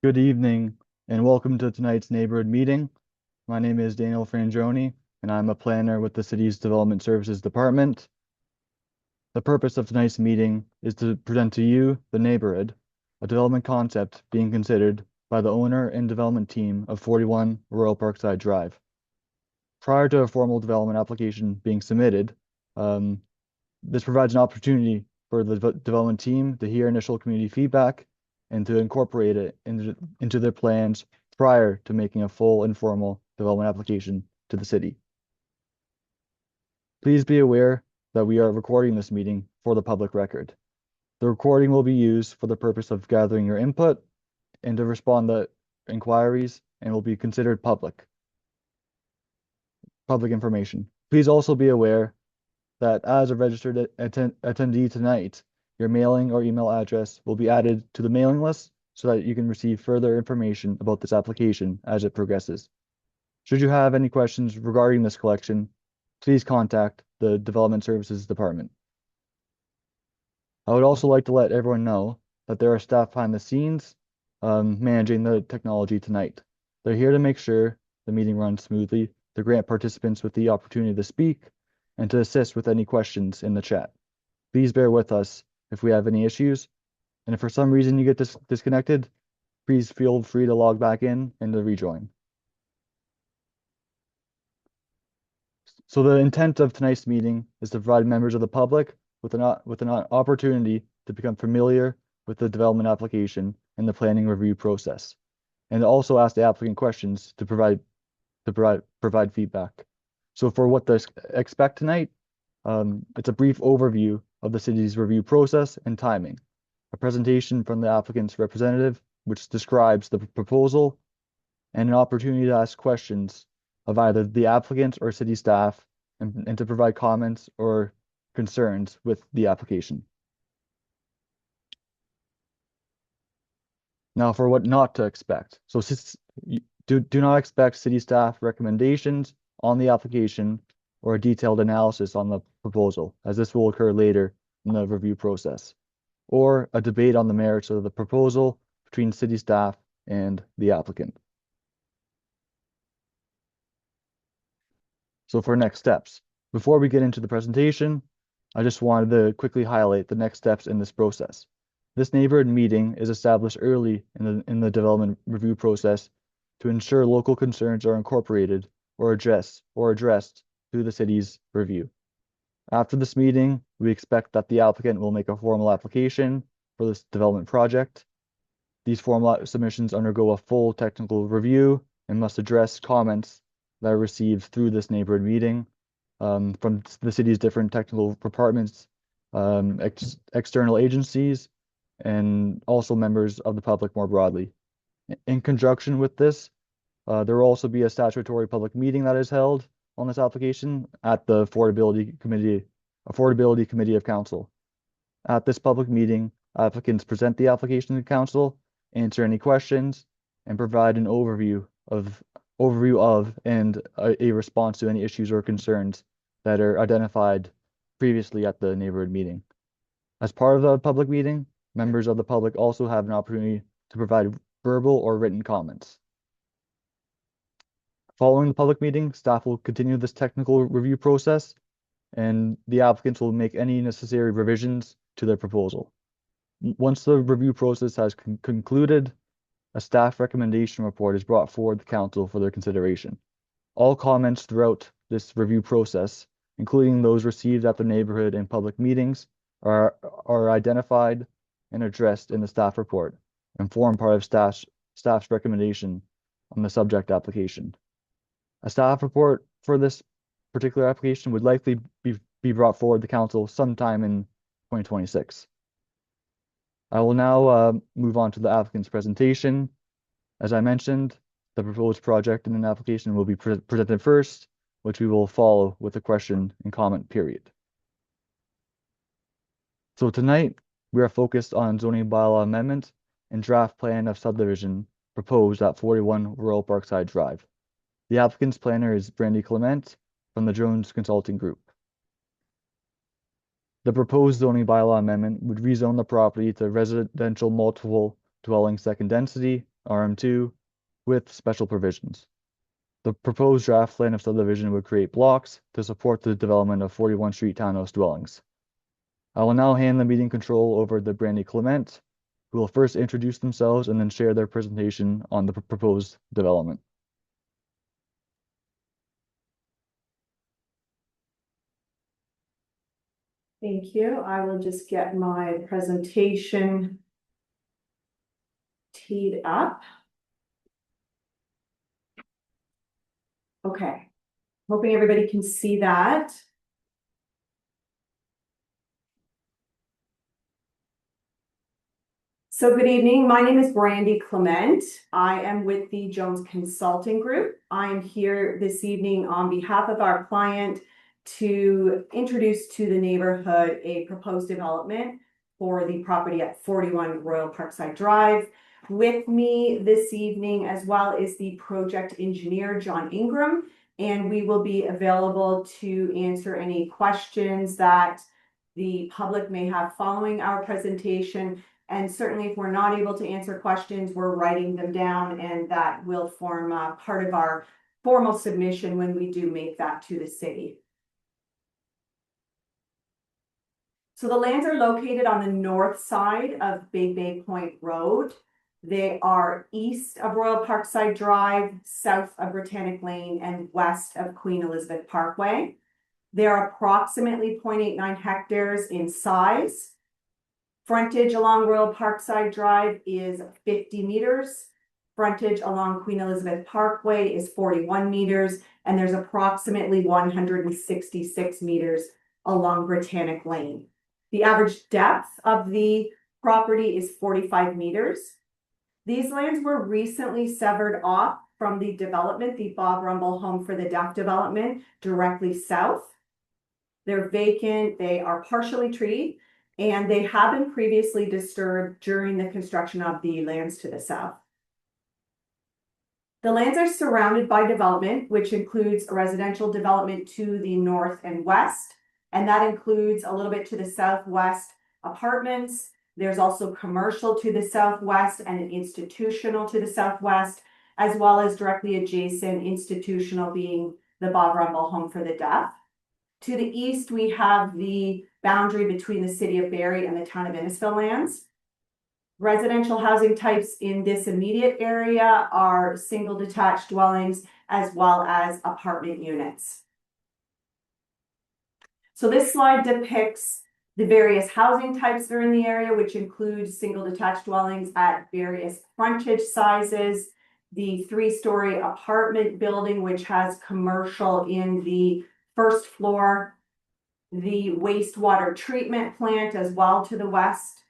Good evening and welcome to tonight's neighborhood meeting. My name is Daniel Frangioni and I'm a planner with the city's Development Services Department. The purpose of tonight's meeting is to present to you the neighborhood, a development concept being considered by the owner and development team of 41 Royal Parkside Drive. Prior to a formal development application being submitted, this provides an opportunity for the development team to hear initial community feedback and to incorporate it into their plans prior to making a full informal development application to the city. Please be aware that we are recording this meeting for the public record. The recording will be used for the purpose of gathering your input and to respond to inquiries and will be considered public information. Please also be aware that as a registered attendee tonight, your mailing or email address will be added to the mailing list so that you can receive further information about this application as it progresses. Should you have any questions regarding this collection, please contact the Development Services Department. I would also like to let everyone know that there are staff behind the scenes managing the technology tonight. They're here to make sure the meeting runs smoothly, to grant participants with the opportunity to speak, and to assist with any questions in the chat. Please bear with us if we have any issues, and if for some reason you get disconnected, please feel free to log back in and to rejoin. So the intent of tonight's meeting is to provide members of the public with an opportunity to become familiar with the development application and the planning review process, and to also ask the applicant questions to provide feedback. So for what to expect tonight, it's a brief overview of the city's review process and timing, a presentation from the applicant's representative, which describes the proposal, and an opportunity to ask questions of either the applicant or city staff and to provide comments or concerns with the application. Now for what not to expect. So do not expect city staff recommendations on the application or a detailed analysis on the proposal, as this will occur later in the review process, or a debate on the merits of the proposal between city staff and the applicant. So for next steps, before we get into the presentation, I just wanted to quickly highlight the next steps in this process. This neighborhood meeting is established early in the development review process to ensure local concerns are incorporated or addressed through the city's review. After this meeting, we expect that the applicant will make a formal application for this development project. These formal submissions undergo a full technical review and must address comments that are received through this neighborhood meeting from the city's different technical departments, external agencies, and also members of the public more broadly. In conjunction with this, there will also be a statutory public meeting that is held on this application at the Affordability Committee of Council. At this public meeting, applicants present the application to council, answer any questions, and provide an overview of and a response to any issues or concerns that are identified previously at the neighborhood meeting. As part of the public meeting, members of the public also have an opportunity to provide verbal or written comments. Following the public meeting, staff will continue this technical review process, and the applicants will make any necessary revisions to their proposal. Once the review process has concluded, a staff recommendation report is brought forward to council for their consideration. All comments throughout this review process, including those received at the neighborhood and public meetings, are identified and addressed in the staff report and form part of staff's recommendation on the subject application. A staff report for this particular application would likely be brought forward to council sometime in 2026. I will now move on to the applicant's presentation. As I mentioned, the proposed project and an application will be presented first, which we will follow with a question and comment period. So tonight, we are focused on zoning bylaw amendment and draft plan of subdivision proposed at 41 Royal Parkside Drive. The applicant's planner is Brandy Clement from the Jones Consulting Group. The proposed zoning bylaw amendment would rezone the property to residential multiple dwelling second density RM2, with special provisions. The proposed draft plan of subdivision would create blocks to support the development of 41 Street townhouse dwellings. I will now hand the meeting control over to Brandy Clement, who will first introduce themselves and then share their presentation on the proposed development. Thank you. I will just get my presentation teed up. Okay, hoping everybody can see that. So good evening. My name is Brandy Clement. I am with the Jones Consulting Group. I am here this evening on behalf of our client to introduce to the neighborhood a proposed development for the property at 41 Royal Parkside Drive. With me this evening as well is the project engineer, John Ingram, and we will be available to answer any questions that the public may have following our presentation. And certainly if we're not able to answer questions, we're writing them down, and that will form part of our formal submission when we do make that to the city. So the lands are located on the north side of Big Bay Point Road. They are east of Royal Parkside Drive, south of Britannic Lane, and west of Queen Elizabeth Parkway. They are approximately 0.89 hectares in size. Frontage along Royal Parkside Drive is 50 meters. Frontage along Queen Elizabeth Parkway is 41 meters, and there's approximately 166 meters along Britannic Lane. The average depth of the property is 45 meters. These lands were recently severed off from the development, the Bob Rumble Home for the Deaf development, directly south. They're vacant, they are partially treed, and they have been previously disturbed during the construction of the lands to the south. The lands are surrounded by development, which includes a residential development to the north and west, and that includes a little bit to the southwest apartments. There's also commercial to the southwest and an institutional to the southwest, as well as directly adjacent institutional being the Bob Rumble Home for the Deaf. To the east, we have the boundary between the City of Barrie and the town of Innisfil lands. Residential housing types in this immediate area are single detached dwellings as well as apartment units. So this slide depicts the various housing types that are in the area, which include single detached dwellings at various frontage sizes, the 3-story apartment building, which has commercial in the first floor, the wastewater treatment plant as well to the west,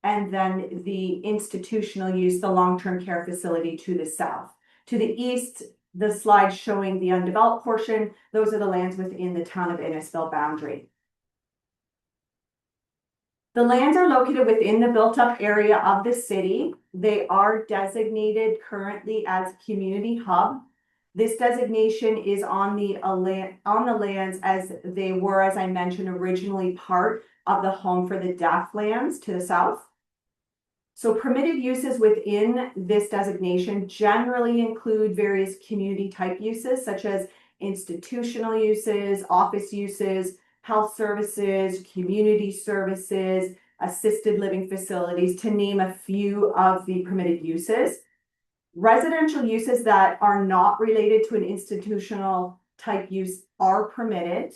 and then the institutional use, the long-term care facility to the south. To the east, the slide showing the undeveloped portion, those are the lands within the town of Innisfil boundary. The lands are located within the built-up area of the city. They are designated currently as community hub. This designation is on the lands as they were, as I mentioned, originally part of the Home for the Deaf lands to the south. So permitted uses within this designation generally include various community type uses, such as institutional uses, office uses, health services, community services, assisted living facilities, to name a few of the permitted uses. Residential uses that are not related to an institutional type use are permitted.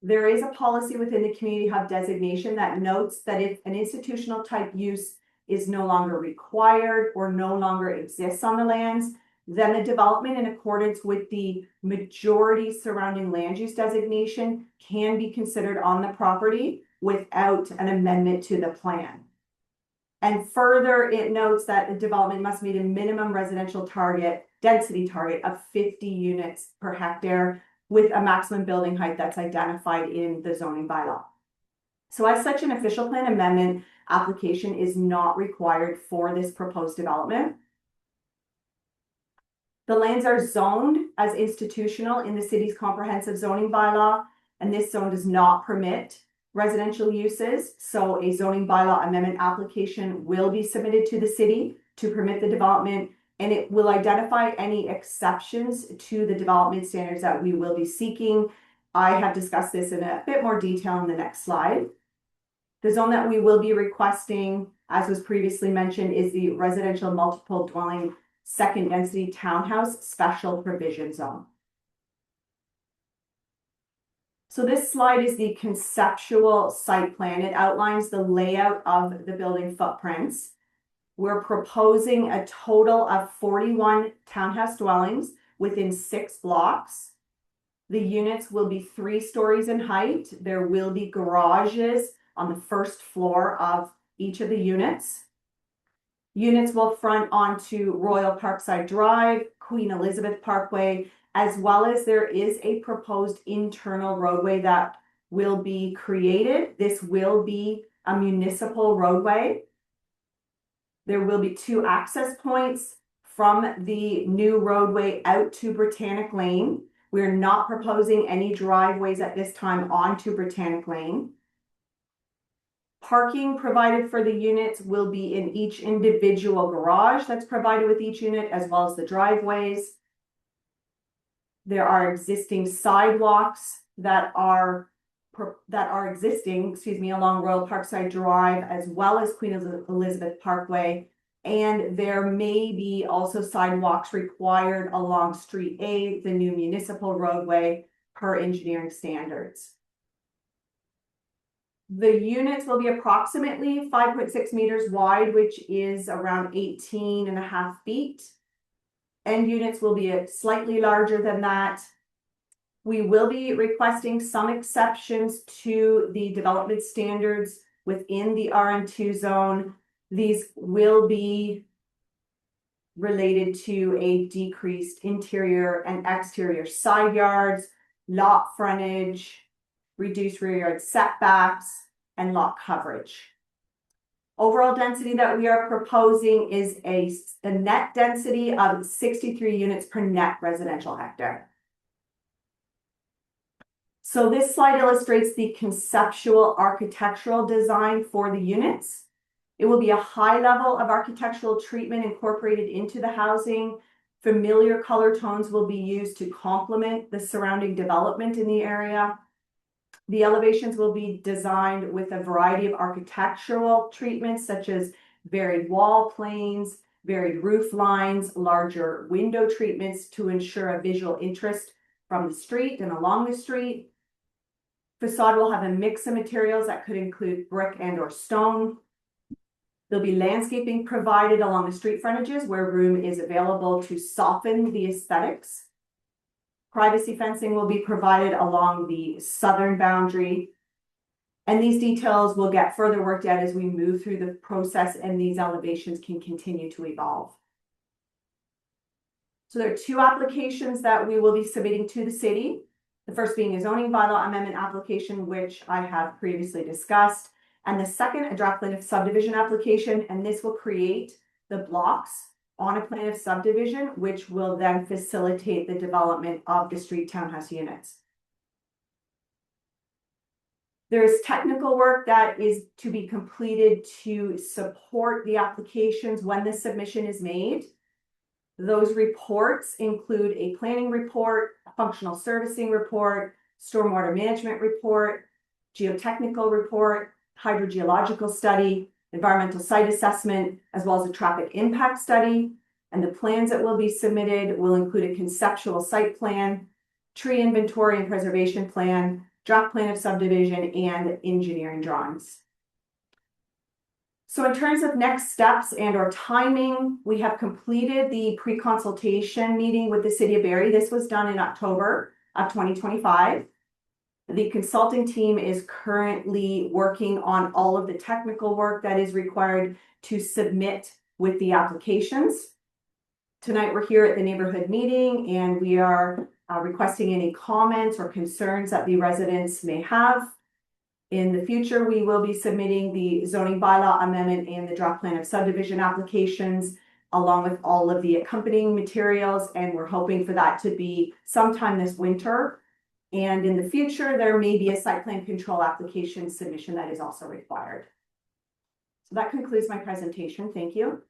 There is a policy within the community hub designation that notes that if an institutional type use is no longer required or no longer exists on the lands, then the development in accordance with the majority surrounding land use designation can be considered on the property without an amendment to the plan. And further, it notes that the development must meet a minimum residential density target of 50 units per hectare with a maximum building height that's identified in the zoning bylaw. So as such, an official plan amendment application is not required for this proposed development. The lands are zoned as institutional in the city's comprehensive zoning bylaw, and this zone does not permit residential uses. So a zoning bylaw amendment application will be submitted to the city to permit the development, and it will identify any exceptions to the development standards that we will be seeking. I have discussed this in a bit more detail in the next slide. The zone that we will be requesting, as was previously mentioned, is the residential multiple dwelling second density townhouse special provision zone. So this slide is the conceptual site plan. It outlines the layout of the building footprints. We're proposing a total of 41 townhouse dwellings within 6 blocks. The units will be 3 stories in height. There will be garages on the first floor of each of the units. Units will front onto Royal Parkside Drive, Queen Elizabeth Parkway, as well as there is a proposed internal roadway that will be created. This will be a municipal roadway. There will be 2 access points from the new roadway out to Britannic Lane. We're not proposing any driveways at this time onto Britannic Lane. Parking provided for the units will be in each individual garage that's provided with each unit, as well as the driveways. There are existing sidewalks that are existing, along Royal Parkside Drive, as well as Queen Elizabeth Parkway. And there may be also sidewalks required along Street A, the new municipal roadway, per engineering standards. The units will be approximately 5.6 meters wide, which is around 18.5 feet. End units will be slightly larger than that. We will be requesting some exceptions to the development standards within the RM2 zone. These will be related to a decreased interior and exterior side yards, lot frontage, reduced rear yard setbacks, and lot coverage. Overall density that we are proposing is a net density of 63 units per net residential hectare. So this slide illustrates the conceptual architectural design for the units. It will be a high level of architectural treatment incorporated into the housing. Familiar color tones will be used to complement the surrounding development in the area. The elevations will be designed with a variety of architectural treatments, such as varied wall planes, varied roof lines, larger window treatments to ensure a visual interest from the street and along the street. Facade will have a mix of materials that could include brick and or stone. There'll be landscaping provided along the street frontages where room is available to soften the aesthetics. Privacy fencing will be provided along the southern boundary. And these details will get further worked out as we move through the process, and these elevations can continue to evolve. So there are 2 applications that we will be submitting to the city. The first being a zoning bylaw amendment application, which I have previously discussed. And the second, a draft plan of subdivision application, and this will create the blocks on a plan of subdivision, which will then facilitate the development of the street townhouse units. There is technical work that is to be completed to support the applications when the submission is made. Those reports include a planning report, a functional servicing report, stormwater management report, geotechnical report, hydrogeological study, environmental site assessment, as well as a traffic impact study. And the plans that will be submitted will include a conceptual site plan, tree inventory and preservation plan, draft plan of subdivision, and engineering drawings. So in terms of next steps and or timing, we have completed the pre-consultation meeting with the City of Barrie. This was done in October of 2025. The consulting team is currently working on all of the technical work that is required to submit with the applications. Tonight we're here at the neighborhood meeting, and we are requesting any comments or concerns that the residents may have. In the future, we will be submitting the zoning bylaw amendment and the draft plan of subdivision applications, along with all of the accompanying materials, and we're hoping for that to be sometime this winter. And in the future, there may be a site plan control application submission that is also required. So that concludes my presentation. Thank you.